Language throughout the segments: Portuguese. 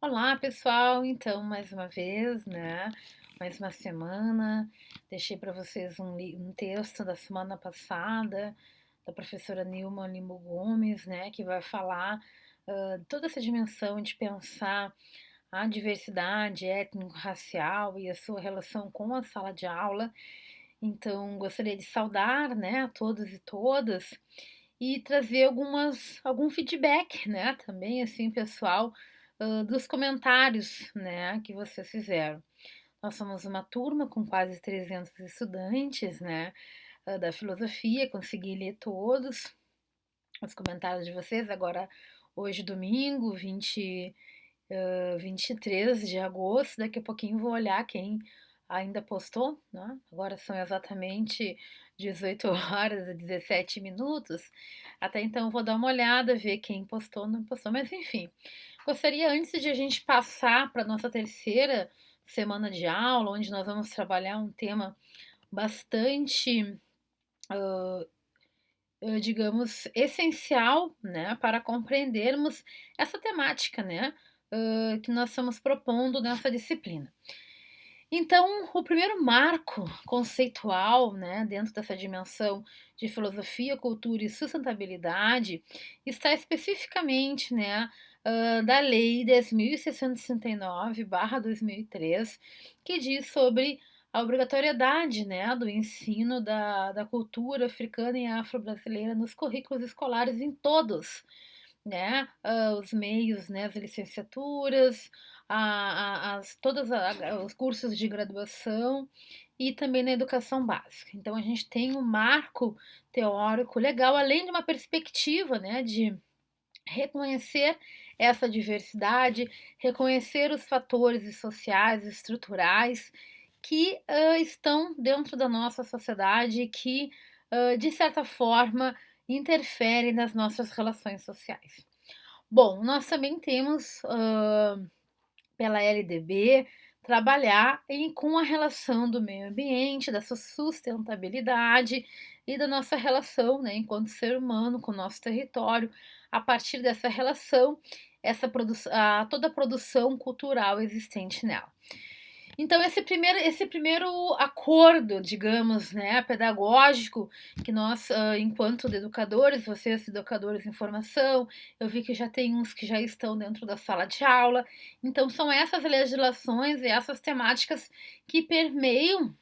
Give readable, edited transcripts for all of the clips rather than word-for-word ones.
Olá, pessoal. Então, mais uma vez, mais uma semana. Deixei para vocês um texto da semana passada da professora Nilma Limbo Gomes, que vai falar toda essa dimensão de pensar a diversidade étnico-racial e a sua relação com a sala de aula. Então, gostaria de saudar, a todos e todas e trazer algum feedback, também assim, pessoal, dos comentários, que vocês fizeram. Nós somos uma turma com quase 300 estudantes, da filosofia, consegui ler todos os comentários de vocês. Agora, hoje, domingo, 23 de agosto, daqui a pouquinho vou olhar quem ainda postou, né? Agora são exatamente 18 horas e 17 minutos. Até então vou dar uma olhada, ver quem postou, não postou, mas enfim. Gostaria, antes de a gente passar para a nossa terceira semana de aula, onde nós vamos trabalhar um tema bastante, digamos, essencial, para compreendermos essa temática, que nós estamos propondo nessa disciplina. Então, o primeiro marco conceitual, dentro dessa dimensão de filosofia, cultura e sustentabilidade, está especificamente, da Lei 10.669/2003, que diz sobre a obrigatoriedade, do ensino da cultura africana e afro-brasileira nos currículos escolares em todos, os meios, as licenciaturas, todos os cursos de graduação e também na educação básica. Então, a gente tem um marco teórico legal, além de uma perspectiva, de reconhecer essa diversidade, reconhecer os fatores sociais e estruturais que estão dentro da nossa sociedade e que, de certa forma, interferem nas nossas relações sociais. Bom, nós também temos, pela LDB, trabalhar com a relação do meio ambiente, da sua sustentabilidade e da nossa relação, enquanto ser humano, com o nosso território. A partir dessa relação, toda a produção cultural existente nela. Então, esse primeiro acordo, digamos, pedagógico, que nós, enquanto educadores, vocês educadores em formação, eu vi que já tem uns que já estão dentro da sala de aula. Então, são essas legislações e essas temáticas que permeiam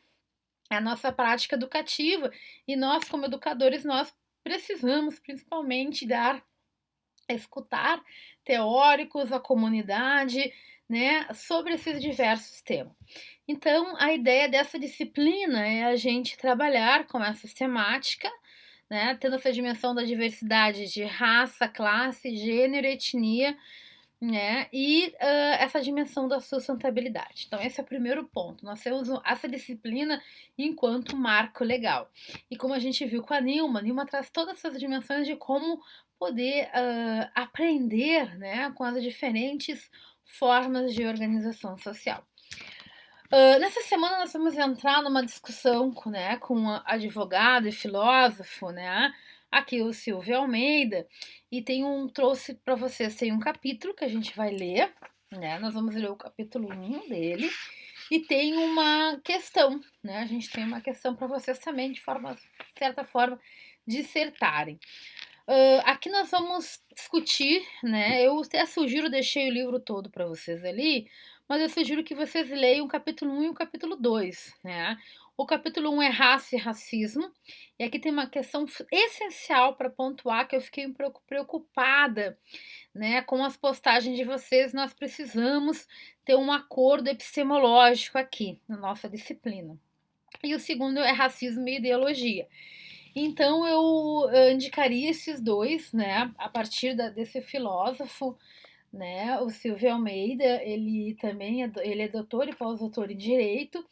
a nossa prática educativa. E nós, como educadores, nós precisamos principalmente escutar teóricos, a comunidade, sobre esses diversos temas. Então, a ideia dessa disciplina é a gente trabalhar com essa temática, tendo essa dimensão da diversidade de raça, classe, gênero, etnia, e essa dimensão da sustentabilidade. Então, esse é o primeiro ponto. Nós temos essa disciplina enquanto marco legal. E como a gente viu com a Nilma traz todas essas dimensões de como poder aprender, com as diferentes formas de organização social. Nessa semana nós vamos entrar numa discussão com um advogado e filósofo, aqui o Silvio Almeida, e trouxe para vocês, tem um capítulo que a gente vai ler, nós vamos ler o capítulo 1 dele, e tem uma questão, a gente tem uma questão para vocês também, de certa forma, dissertarem. Aqui nós vamos discutir, eu até sugiro, deixei o livro todo para vocês ali, mas eu sugiro que vocês leiam o capítulo 1 e o capítulo 2, O capítulo 1 é raça e racismo, e aqui tem uma questão essencial para pontuar, que eu fiquei um pouco preocupada, com as postagens de vocês. Nós precisamos ter um acordo epistemológico aqui na nossa disciplina. E o segundo é racismo e ideologia. Então eu indicaria esses dois, a partir desse filósofo, o Silvio Almeida. Ele também ele é doutor e pós-doutor em Direito,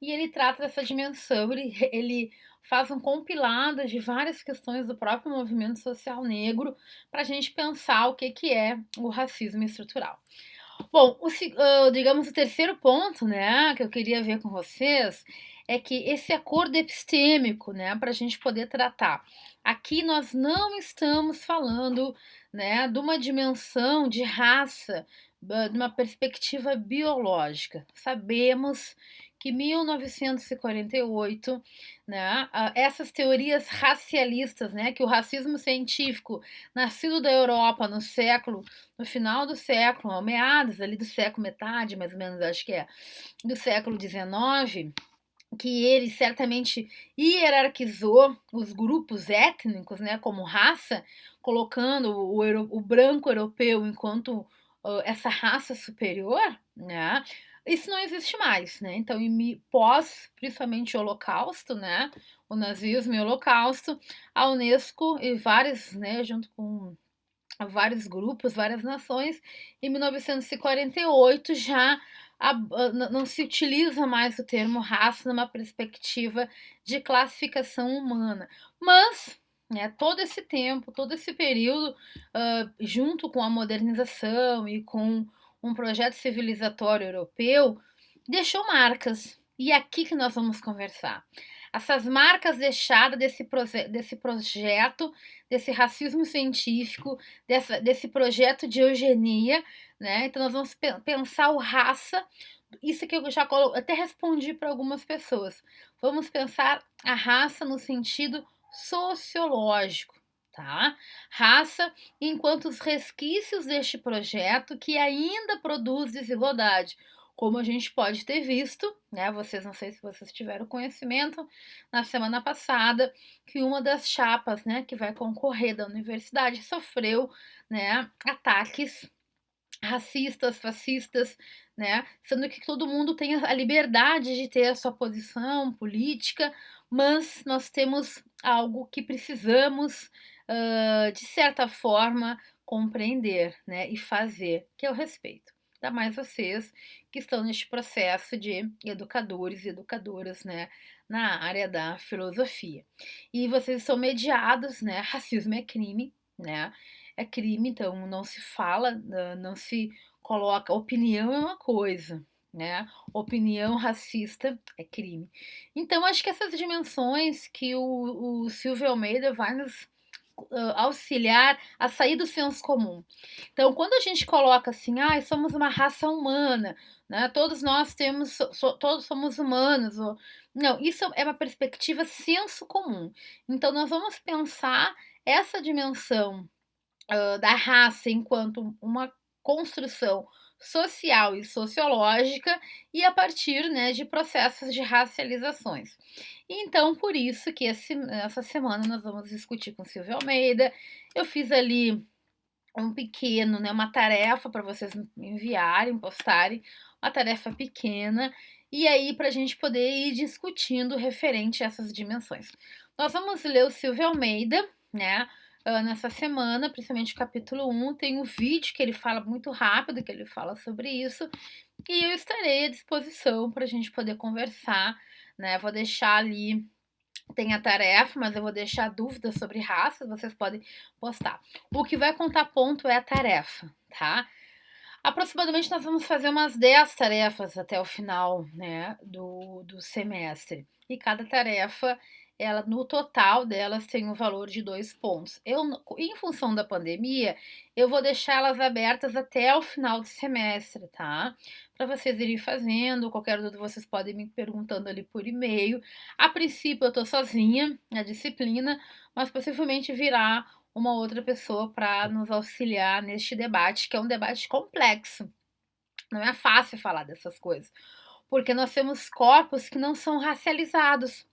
e ele trata dessa dimensão, ele faz um compilado de várias questões do próprio movimento social negro para a gente pensar o que é o racismo estrutural. Bom, digamos, o terceiro ponto, que eu queria ver com vocês é que esse acordo epistêmico, né, para a gente poder tratar. Aqui nós não estamos falando, né, de uma dimensão de raça, de uma perspectiva biológica. Sabemos que 1948, né, essas teorias racialistas, né, que o racismo científico, nascido da Europa no final do século, ao meados ali do século, metade mais ou menos, acho que é, do século XIX, que ele certamente hierarquizou os grupos étnicos, né, como raça, colocando o branco europeu enquanto essa raça superior, né? Isso não existe mais, né? Então, pós, principalmente o Holocausto, né? O nazismo e o Holocausto, a Unesco e várias, né, junto com vários grupos, várias nações, em 1948 já não se utiliza mais o termo raça numa perspectiva de classificação humana. Mas, né, todo esse tempo, todo esse período, junto com a modernização e com um projeto civilizatório europeu, deixou marcas. E é aqui que nós vamos conversar. Essas marcas deixadas desse projeto, desse racismo científico, desse projeto de eugenia, né? Então nós vamos pensar o raça, isso que eu já até respondi para algumas pessoas. Vamos pensar a raça no sentido sociológico, tá? Raça enquanto os resquícios deste projeto que ainda produz desigualdade, como a gente pode ter visto, né? Vocês, não sei se vocês tiveram conhecimento na semana passada que uma das chapas, né, que vai concorrer da universidade sofreu, né, ataques racistas, fascistas, né? Sendo que todo mundo tem a liberdade de ter a sua posição política, mas nós temos algo que precisamos, de certa forma, compreender, né? E fazer, que é o respeito. Ainda mais vocês que estão neste processo de educadores e educadoras, né? Na área da filosofia. E vocês são mediados, né? Racismo é crime, né? É crime, então não se fala, não se coloca. Opinião é uma coisa, né? Opinião racista é crime. Então, acho que essas dimensões que o Silvio Almeida vai nos auxiliar a sair do senso comum. Então, quando a gente coloca assim, ah, somos uma raça humana, né? Todos nós temos, todos somos humanos. Não, isso é uma perspectiva senso comum. Então, nós vamos pensar essa dimensão da raça enquanto uma construção social e sociológica e a partir, né, de processos de racializações. Então, por isso que essa semana nós vamos discutir com Silvio Almeida. Eu fiz ali um pequeno, né, uma tarefa para vocês enviarem, postarem, uma tarefa pequena, e aí para a gente poder ir discutindo referente a essas dimensões. Nós vamos ler o Silvio Almeida, né, nessa semana, principalmente o capítulo 1, tem um vídeo que ele fala muito rápido, que ele fala sobre isso, e eu estarei à disposição para a gente poder conversar, né, vou deixar ali, tem a tarefa, mas eu vou deixar dúvidas sobre raças, vocês podem postar. O que vai contar ponto é a tarefa, tá? Aproximadamente nós vamos fazer umas 10 tarefas até o final, né, do semestre. E cada tarefa, ela no total delas tem um valor de 2 pontos. Em função da pandemia, eu vou deixar elas abertas até o final do semestre, tá? Para vocês irem fazendo, qualquer dúvida vocês podem me perguntando ali por e-mail. A princípio eu tô sozinha na disciplina, mas possivelmente virá uma outra pessoa para nos auxiliar neste debate, que é um debate complexo. Não é fácil falar dessas coisas, porque nós temos corpos que não são racializados.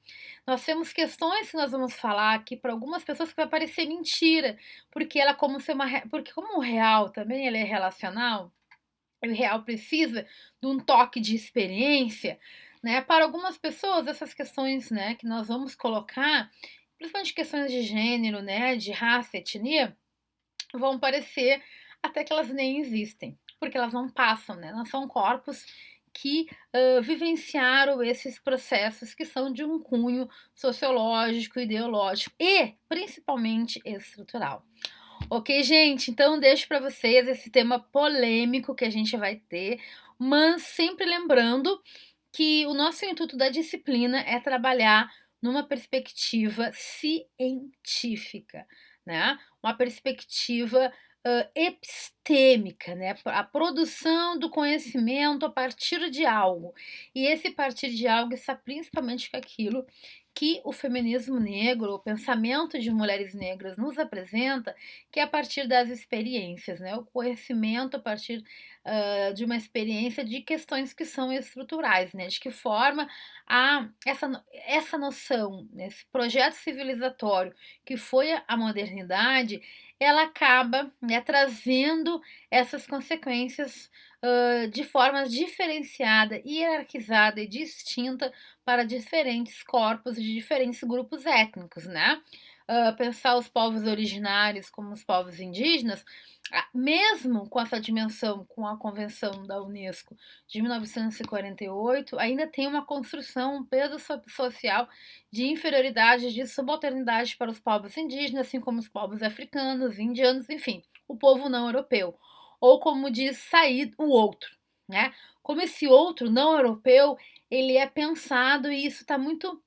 Nós temos questões que nós vamos falar que para algumas pessoas que vai parecer mentira, porque ela como ser porque como o real também ele é relacional, o real precisa de um toque de experiência, né? Para algumas pessoas essas questões, né, que nós vamos colocar, principalmente questões de gênero, né, de raça, etnia, vão parecer até que elas nem existem, porque elas não passam, né? Não são corpos que vivenciaram esses processos que são de um cunho sociológico, ideológico e principalmente estrutural. Ok, gente? Então deixo para vocês esse tema polêmico que a gente vai ter, mas sempre lembrando que o nosso intuito da disciplina é trabalhar numa perspectiva científica, né? Uma perspectiva epistêmica, né? A produção do conhecimento a partir de algo. E esse partir de algo está principalmente com aquilo que o feminismo negro, o pensamento de mulheres negras nos apresenta, que é a partir das experiências, né? O conhecimento a partir de uma experiência de questões que são estruturais, né? De que forma essa noção, né? Esse projeto civilizatório que foi a modernidade, ela acaba, né, trazendo essas consequências de forma diferenciada, hierarquizada e distinta para diferentes corpos de diferentes grupos étnicos, né? Pensar os povos originários como os povos indígenas, mesmo com essa dimensão, com a Convenção da Unesco de 1948, ainda tem uma construção, um peso social de inferioridade, de subalternidade para os povos indígenas, assim como os povos africanos, indianos, enfim, o povo não europeu. Ou como diz Said, o outro, né? Como esse outro não europeu, ele é pensado e isso está muito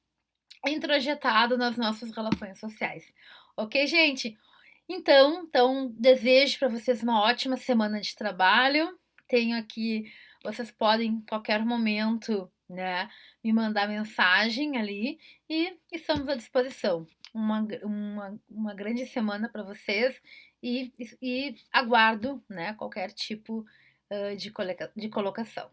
introjetado nas nossas relações sociais. Ok, gente? Então desejo para vocês uma ótima semana de trabalho. Tenho aqui, vocês podem em qualquer momento, né, me mandar mensagem ali e estamos à disposição. Uma grande semana para vocês e aguardo, né, qualquer tipo de colocação.